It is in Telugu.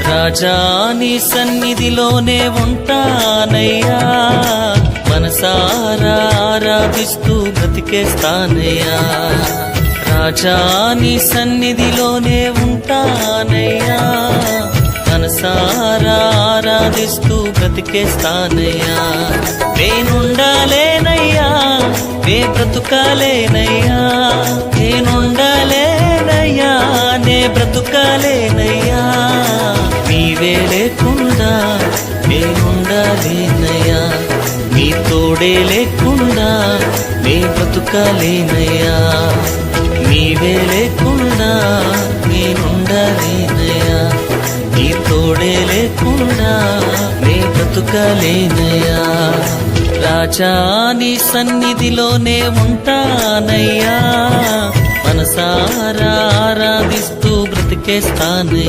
రాజా నీ సన్నిధిలోనే ఉంటానయ్యా, మనసారా ఆరాధిస్తూ బ్రతికేస్తానయ్యా. రాజా నీ సన్నిధిలోనే ఉంటానయ్యా, మనసారా ఆరాధిస్తూ బ్రతికేస్తానయ్యా. నేనుండాలేనయ్యా, నే బ్రతుకాలేనయ్యా, నేనుండాలేనయ్యా, నే బ్రతుకాలేనయ్యా. నీవే లేకుండా నేనుండాలేనయ్యా, నీ తోడే లేకుండా నే బ్రతుకాలేనయ్యా. నీవే లేకుండా నేనుండాలేనయ్యా, నీ తోడే లేకుండా నే బ్రతుకాలేనయ్యా. రాజా నీ సన్నిధిలోనే ఉంటానయ్యా, మనసారా ఆరాధిస్తూ బ్రతికేస్తానయ్యా.